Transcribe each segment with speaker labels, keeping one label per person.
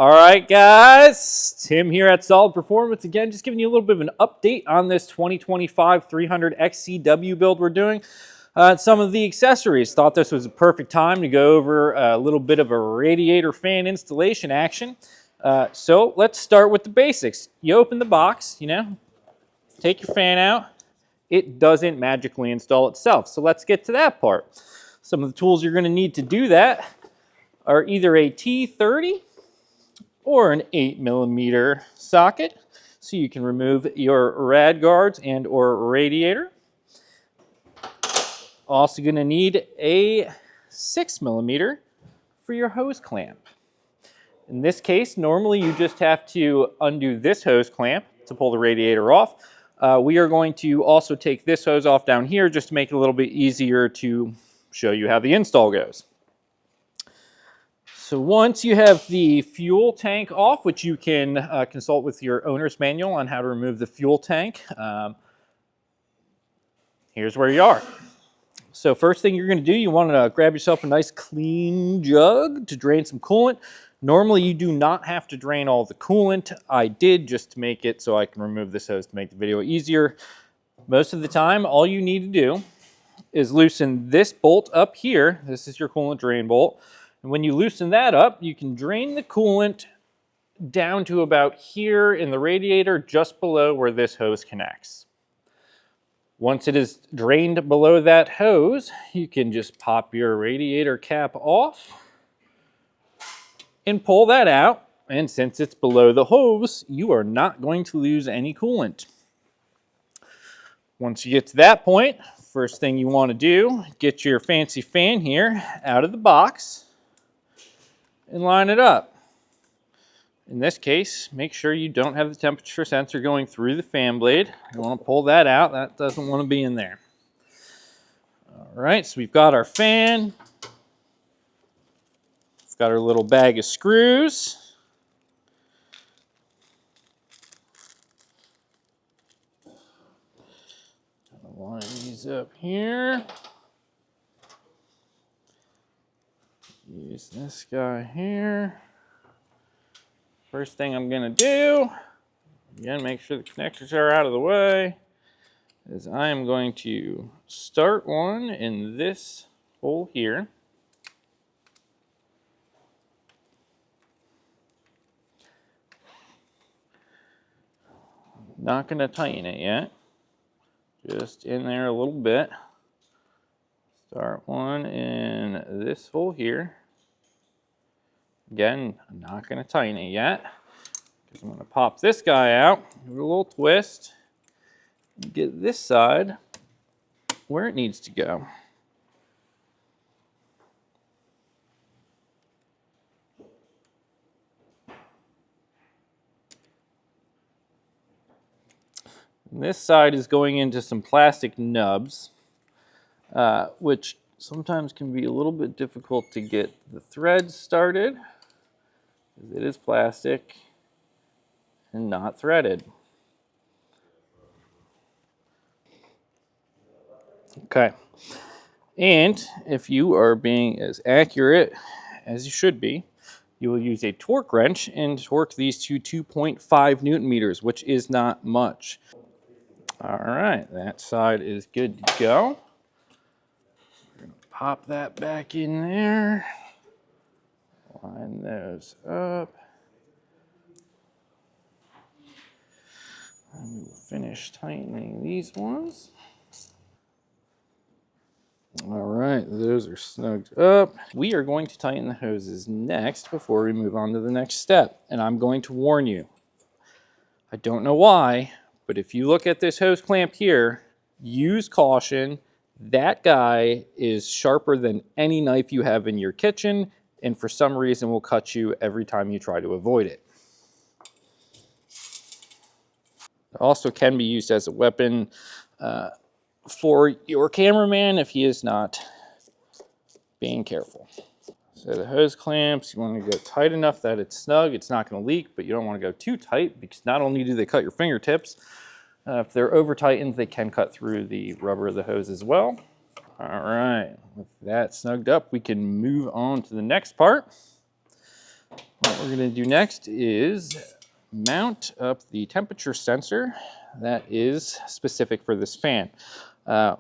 Speaker 1: All right, guys, Tim here at Solid Performance again, just giving you a little bit of an update on this 2025 300 XCW build we're doing. Some of the accessories. Thought this was a perfect time to go over a little bit of a radiator fan installation action. So let's start with the basics. You open the box, take your fan out. It doesn't magically install itself. So let's get to that part. Some of the tools you're going to need to do that are either a T30 or an 8mm socket, so you can remove your rad guards and or radiator. Also going to need a 6mm for your hose clamp. In this case, normally you just have to undo this hose clamp to pull the radiator off. We are going to also take this hose off down here just to make it a little bit easier to show you how the install goes. So once you have the fuel tank off, which you can consult with your owner's manual on how to remove the fuel tank, here's where you are. So first thing you're going to do, you want to grab yourself a nice clean jug to drain some coolant. Normally you do not have to drain all the coolant. I did just to make it so I can remove this hose to make the video easier. Most of the time, all you need to do is loosen this bolt up here. This is your coolant drain bolt. And when you loosen that up, you can drain the coolant down to about here in the radiator, just below where this hose connects. Once it is drained below that hose, you can just pop your radiator cap off and pull that out. And since it's below the hose, you are not going to lose any coolant. Once you get to that point, first thing you want to do, get your fancy fan here out of the box and line it up. In this case, make sure you don't have the temperature sensor going through the fan blade. You want to pull that out. That doesn't want to be in there. All right, so we've got our fan. We've got our little bag of screws. Line these up here. Use this guy here. First thing I'm going to do, again, make sure the connectors are out of the way, is I am going to start one in this hole here. Not going to tighten it yet, just in there a little bit. Start one in this hole here. Again, I'm not going to tighten it yet, because I'm going to pop this guy out, give it a little twist, and get this side where it needs to go. And this side is going into some plastic nubs, which sometimes can be a little bit difficult to get the threads started. It is plastic and not threaded. Okay, and if you are being as accurate as you should be, you will use a torque wrench and torque these to 2.5 Newton meters, which is not much. All right, that side is good to go. We're going to pop that back in there. Line those up. And we will finish tightening these ones. All right, those are snugged up. We are going to tighten the hoses next before we move on to the next step. And I'm going to warn you, I don't know why, but if you look at this hose clamp here, use caution. That guy is sharper than any knife you have in your kitchen, and for some reason will cut you every time you try to avoid it. It also can be used as a weapon for your cameraman if he is not being careful. So the hose clamps, you want to go tight enough that it's snug, it's not going to leak, but you don't want to go too tight, because not only do they cut your fingertips, if they're over tightened, they can cut through the rubber of the hose as well. All right, with that snugged up, we can move on to the next part. What we're going to do next is mount up the temperature sensor that is specific for this fan.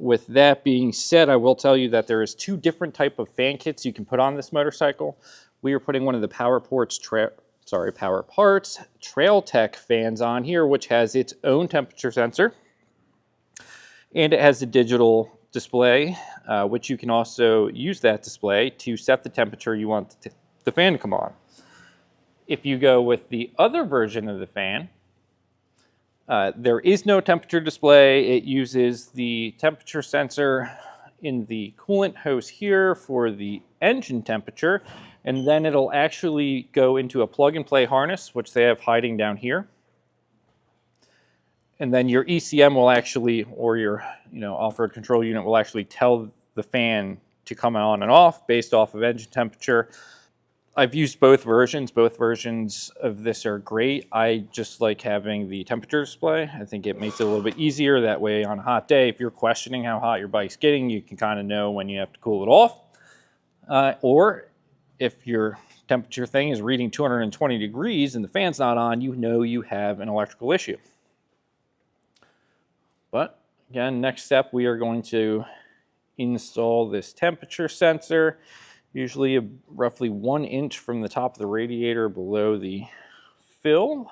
Speaker 1: With that being said, I will tell you that there is two different type of fan kits you can put on this motorcycle. We are putting one of the Power Parts Trail Tech fans on here, which has its own temperature sensor, and it has a digital display, which you can also use that display to set the temperature you want the fan to come on. If you go with the other version of the fan, there is no temperature display. It uses the temperature sensor in the coolant hose here for the engine temperature, and then it'll actually go into a plug-and-play harness, which they have hiding down here. And then your ECM will actually, or your off-road control unit will actually tell the fan to come on and off based off of engine temperature. I've used both versions. Both versions of this are great. I just like having the temperature display. I think it makes it a little bit easier. That way on a hot day, if you're questioning how hot your bike's getting, you can kind of know when you have to cool it off. Or if your temperature thing is reading 220 degrees and the fan's not on, you know you have an electrical issue. But again, next step, we are going to install this temperature sensor, usually roughly 1 inch from the top of the radiator below the fill.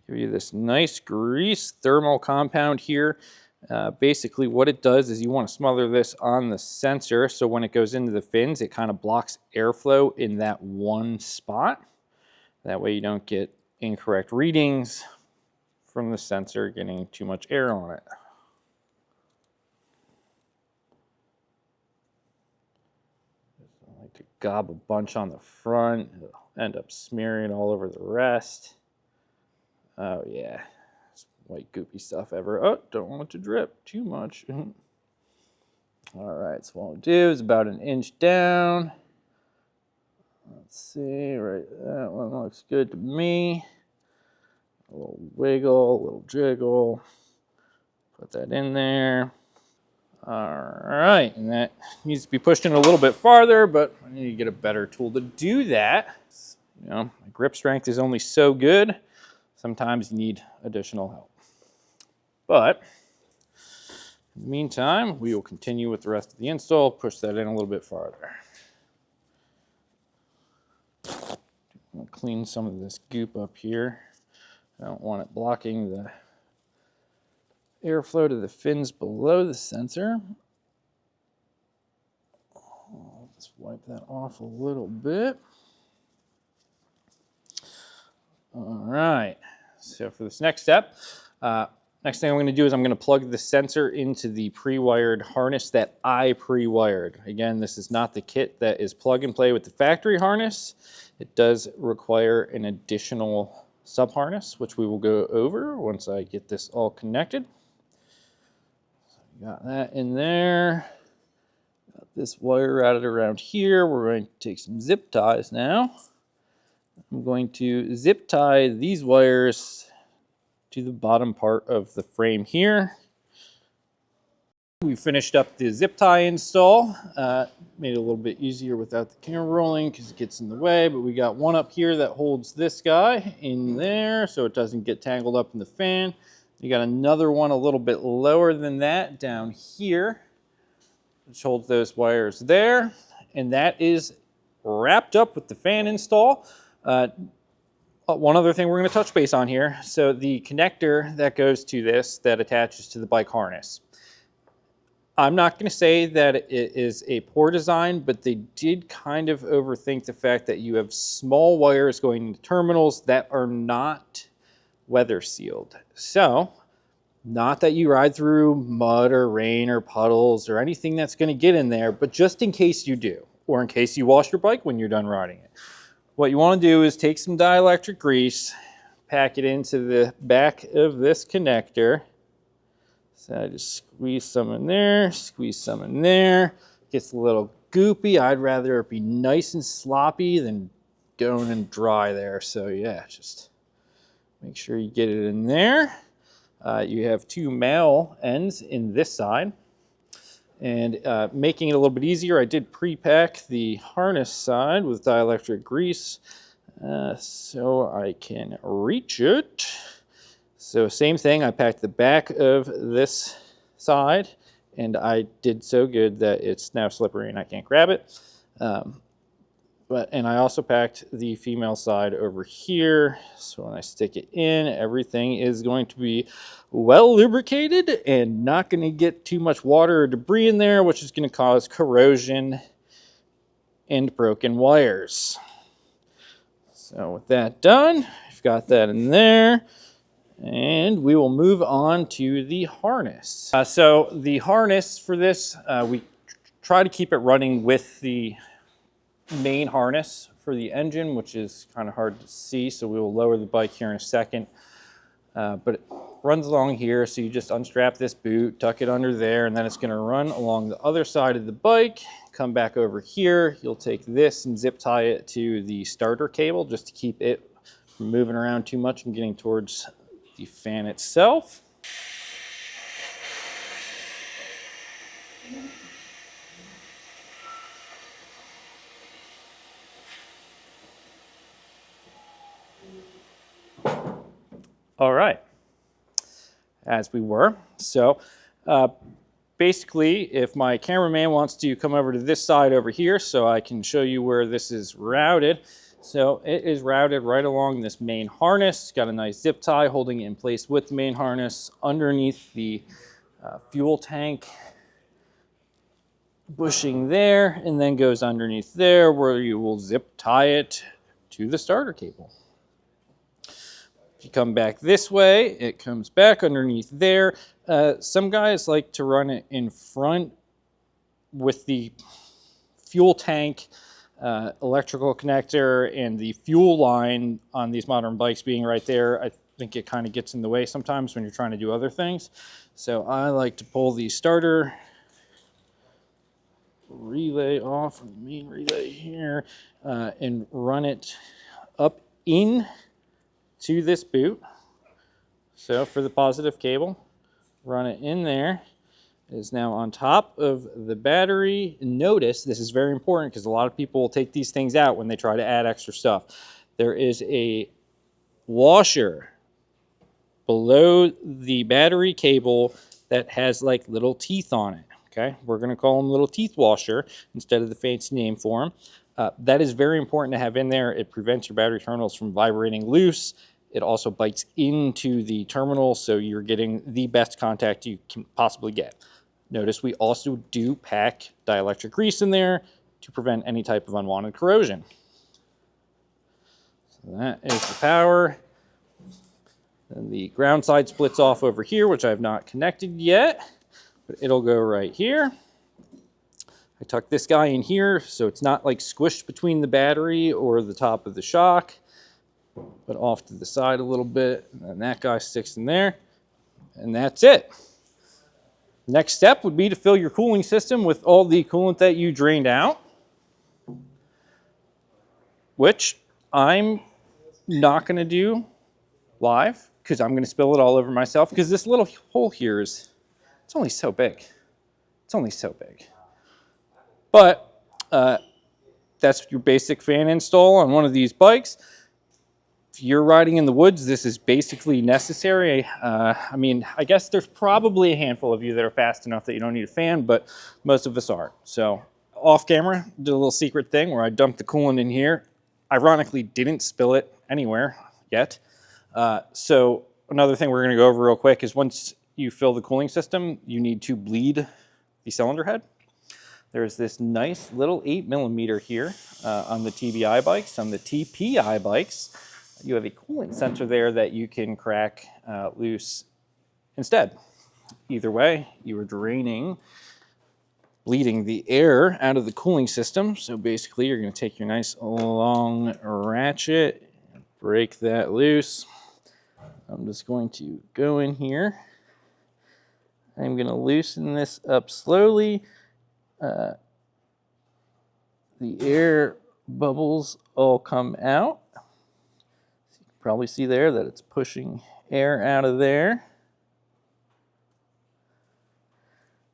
Speaker 1: Give you this nice grease thermal compound here. Basically what it does is you want to smother this on the sensor, so when it goes into the fins, it kind of blocks airflow in that one spot. That way you don't get incorrect readings from the sensor getting too much air on it. I like to gob a bunch on the front. It'll end up smearing all over the rest. Oh yeah, it's white goopy stuff ever. Oh, don't want it to drip too much. All right, so what I'll do is about 1 inch down. Let's see, right, that one looks good to me. A little wiggle, a little jiggle. Put that in there. All right, and that needs to be pushed in a little bit farther, but I need to get a better tool to do that. My grip strength is only so good. Sometimes you need additional help. But in the meantime, we will continue with the rest of the install, push that in a little bit farther. I'll clean some of this goop up here. I don't want it blocking the airflow to the fins below the sensor. Let's wipe that off a little bit. All right, so for this next step, next thing I'm going to do is I'm going to plug the sensor into the pre-wired harness that I pre-wired. Again, this is not the kit that is plug and play with the factory harness. It does require an additional sub-harness, which we will go over once I get this all connected. So got that in there. Got this wire routed around here. We're going to take some zip ties now. I'm going to zip tie these wires to the bottom part of the frame here. We finished up the zip tie install. Made it a little bit easier without the camera rolling because it gets in the way, but we got one up here that holds this guy in there so it doesn't get tangled up in the fan. You got another one a little bit lower than that down here, which holds those wires there. And that is wrapped up with the fan install. One other thing we're going to touch base on here. So the connector that goes to this that attaches to the bike harness. I'm not going to say that it is a poor design, but they did kind of overthink the fact that you have small wires going into terminals that are not weather sealed. So, not that you ride through mud or rain or puddles or anything that's going to get in there, but just in case you do, or in case you wash your bike when you're done riding it. What you want to do is take some dielectric grease, pack it into the back of this connector. So I just squeeze some in there, squeeze some in there. Gets a little goopy. I'd rather it be nice and sloppy than going and dry there. So yeah, just make sure you get it in there. You have two male ends in this side. And making it a little bit easier, I did pre-pack the harness side with dielectric grease so I can reach it. So same thing, I packed the back of this side, and I did so good that it's now slippery and I can't grab it. And I also packed the female side over here, so when I stick it in, everything is going to be well lubricated and not going to get too much water or debris in there, which is going to cause corrosion and broken wires. So with that done, I've got that in there, and we will move on to the harness. So the harness for this, we try to keep it running with the main harness for the engine, which is kind of hard to see, so we will lower the bike here in a second. But it runs along here, so you just unstrap this boot, tuck it under there, and then it's going to run along the other side of the bike, come back over here. You'll take this and zip tie it to the starter cable just to keep it from moving around too much and getting towards the fan itself. All right, as we were. So basically, if my cameraman wants to come over to this side over here so I can show you where this is routed. So it is routed right along this main harness. It's got a nice zip tie holding it in place with the main harness underneath the fuel tank bushing there, and then goes underneath there where you will zip tie it to the starter cable. You come back this way, it comes back underneath there. Some guys like to run it in front with the fuel tank, electrical connector, and the fuel line on these modern bikes being right there. I think it kind of gets in the way sometimes when you're trying to do other things. So I like to pull the starter relay off from the main relay here and run it up in to this boot. So for the positive cable, run it in there. It is now on top of the battery. Notice, this is very important because a lot of people will take these things out when they try to add extra stuff. There is a washer below the battery cable that has like little teeth on it. Okay, we're going to call them little teeth washer instead of the fancy name for them. That is very important to have in there. It prevents your battery terminals from vibrating loose. It also bites into the terminal, so you're getting the best contact you can possibly get. Notice we also do pack dielectric grease in there to prevent any type of unwanted corrosion. So that is the power. Then the ground side splits off over here, which I have not connected yet, but it'll go right here. I tuck this guy in here so it's not like squished between the battery or the top of the shock, but off to the side a little bit, and then that guy sticks in there, and that's it. Next step would be to fill your cooling system with all the coolant that you drained out, which I'm not going to do live because I'm going to spill it all over myself, because this little hole here it's only so big. It's only so big. But that's your basic fan install on one of these bikes. If you're riding in the woods, this is basically necessary. I mean, I guess there's probably a handful of you that are fast enough that you don't need a fan, but most of us aren't. So off camera, did a little secret thing where I dumped the coolant in here. Ironically, didn't spill it anywhere yet. So another thing we're going to go over real quick is once you fill the cooling system, you need to bleed the cylinder head. There's this nice little 8mm here on the TBI bikes. On the TPI bikes, you have a coolant sensor there that you can crack loose instead. Either way, you are bleeding the air out of the cooling system. So basically, you're going to take your nice long ratchet, break that loose. I'm just going to go in here. I'm going to loosen this up slowly. The air bubbles all come out. So you can probably see there that it's pushing air out of there.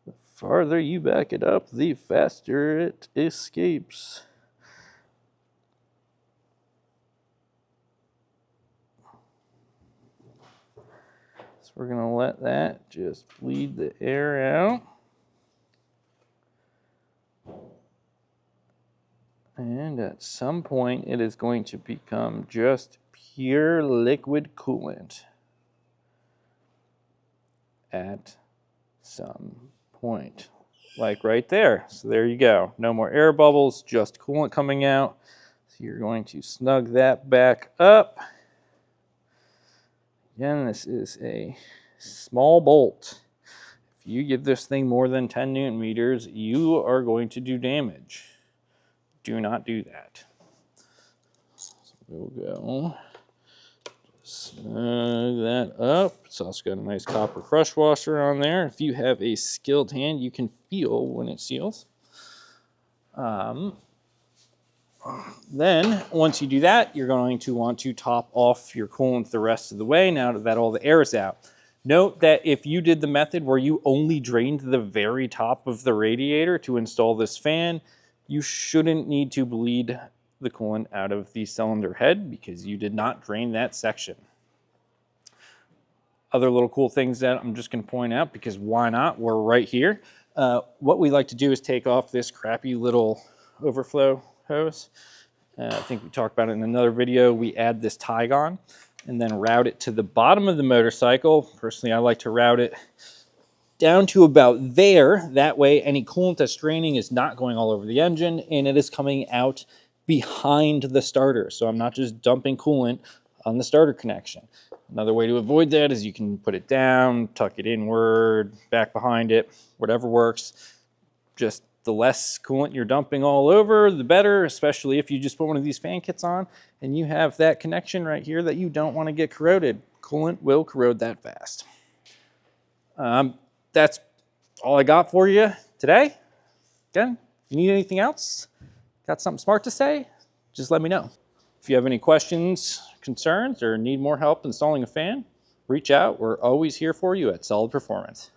Speaker 1: The farther you back it up, the faster it escapes. So we're going to let that just bleed the air out. And at some point, it is going to become just pure liquid coolant. At some point, like right there. So there you go. No more air bubbles, just coolant coming out. So you're going to snug that back up. Again, this is a small bolt. If you give this thing more than 10 Newton meters, you are going to do damage. Do not do that. So we'll go snug that up. It's also got a nice copper crush washer on there. If you have a skilled hand, you can feel when it seals. Then, once you do that, you're going to want to top off your coolant the rest of the way now that all the air is out. Note that if you did the method where you only drained the very top of the radiator to install this fan, you shouldn't need to bleed the coolant out of the cylinder head because you did not drain that section. Other little cool things that I'm just going to point out, because why not? We're right here. What we like to do is take off this crappy little overflow hose. I think we talked about it in another video. We add this Tygon and then route it to the bottom of the motorcycle. Personally, I like to route it down to about there. That way, any coolant that's draining is not going all over the engine, and it is coming out behind the starter. So I'm not just dumping coolant on the starter connection. Another way to avoid that is you can put it down, tuck it inward, back behind it, whatever works. Just the less coolant you're dumping all over, the better, especially if you just put one of these fan kits on and you have that connection right here that you don't want to get corroded. Coolant will corrode that fast. That's all I got for you today. Again, if you need anything else, got something smart to say, just let me know. If you have any questions, concerns, or need more help installing a fan, reach out. We're always here for you at Solid Performance.